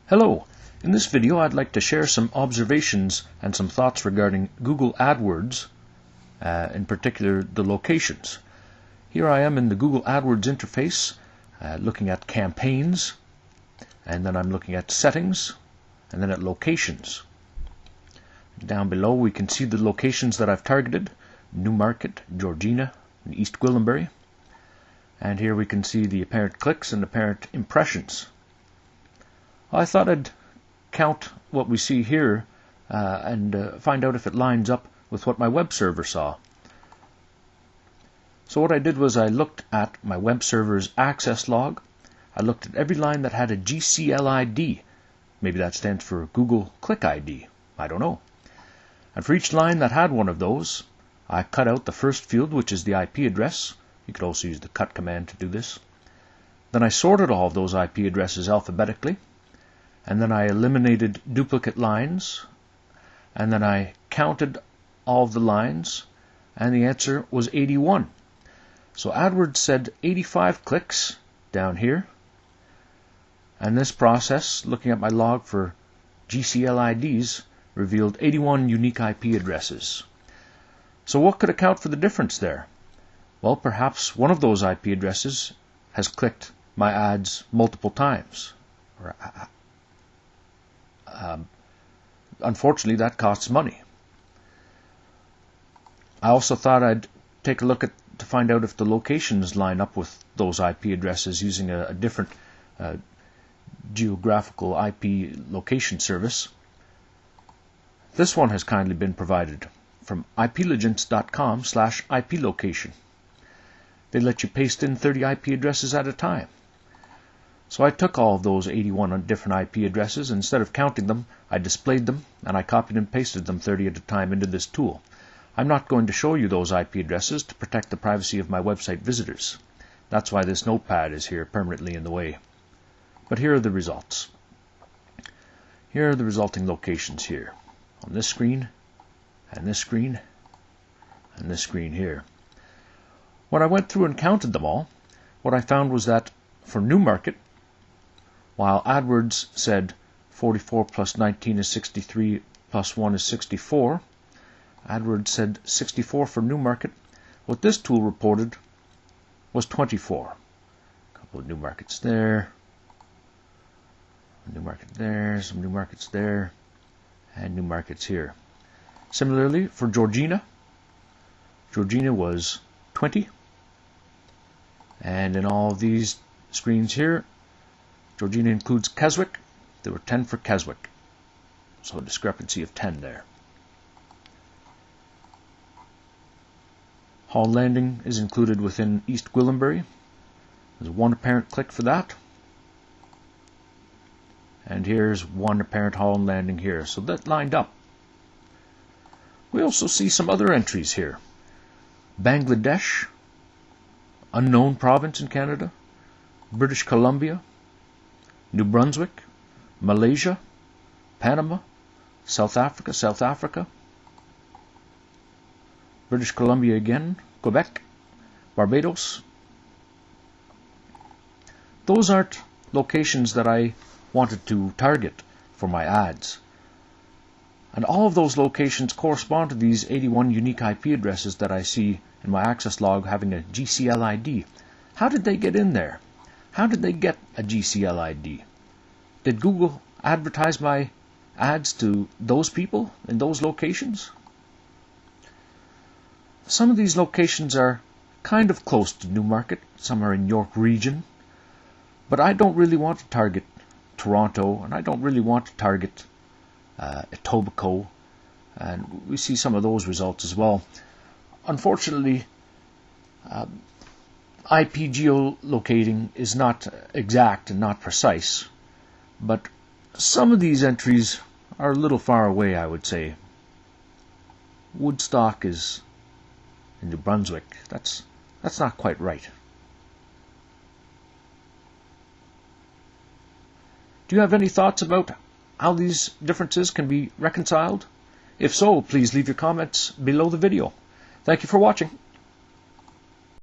Hello! In this video I'd like to share some observations and some thoughts regarding Google Adwords, in particular the locations. Here I am in the Google Adwords interface looking at campaigns, and then I'm looking at settings, and then at locations. Down below we can see the locations that I've targeted: Newmarket, Georgina, and East Gwillimbury. And here we can see the apparent clicks and apparent impressions. I thought I'd count what we see here and find out if it lines up with what my web server saw. So what I did was I looked at my web server's access log. I looked at every line that had a GCL ID. Maybe that stands for Google Click ID. I don't know. And for each line that had one of those, I cut out the first field, which is the IP address. You could also use the cut command to do this. Then I sorted all of those IP addresses alphabetically. And then I eliminated duplicate lines, and then I counted all of the lines, and the answer was 81. So AdWords said 85 clicks down here, and this process, looking at my log for GCL IDs, revealed 81 unique IP addresses. So what could account for the difference there? Well, perhaps one of those IP addresses has clicked my ads multiple times. Unfortunately, that costs money. I also thought I'd take a look at to find out if the locations line up with those IP addresses using a different geographical IP location service. This one has kindly been provided from iplegends.com/iplocation. They let you paste in 30 IP addresses at a time. So I took all of those 81 different IP addresses, and instead of counting them, I displayed them, and I copied and pasted them 30 at a time into this tool. I'm not going to show you those IP addresses to protect the privacy of my website visitors. That's why this notepad is here permanently in the way. But here are the results. Here are the resulting locations here, on this screen, and this screen, and this screen here. When I went through and counted them all, what I found was that for Newmarket, while AdWords said 44 plus 19 is 63 plus 1 is 64, AdWords said 64 for Newmarket. What this tool reported was 24. A couple of Newmarkets there, a Newmarket there, some Newmarkets there, and Newmarkets here. Similarly, for Georgina, Georgina was 20. And in all of these screens here, Georgina includes Keswick. There were 10 for Keswick. So a discrepancy of 10 there. Hall Landing is included within East Gwillimbury. There's one apparent click for that. And here's one apparent Hall Landing here. So that lined up. We also see some other entries here. Bangladesh, unknown province in Canada, British Columbia, New Brunswick, Malaysia, Panama, South Africa, British Columbia again, Quebec, Barbados. Those aren't locations that I wanted to target for my ads. And all of those locations correspond to these 81 unique IP addresses that I see in my access log having a GCL ID. How did they get in there? How did they get a GCL ID? Did Google advertise my ads to those people in those locations? Some of these locations are kind of close to Newmarket. Some are in York Region. But I don't really want to target Toronto, and I don't really want to target Etobicoke. And we see some of those results as well. Unfortunately, IP geolocating is not exact and not precise, but some of these entries are a little far away, I would say. Woodstock is in New Brunswick. That's not quite right. Do you have any thoughts about how these differences can be reconciled? If so, please leave your comments below the video. Thank you for watching.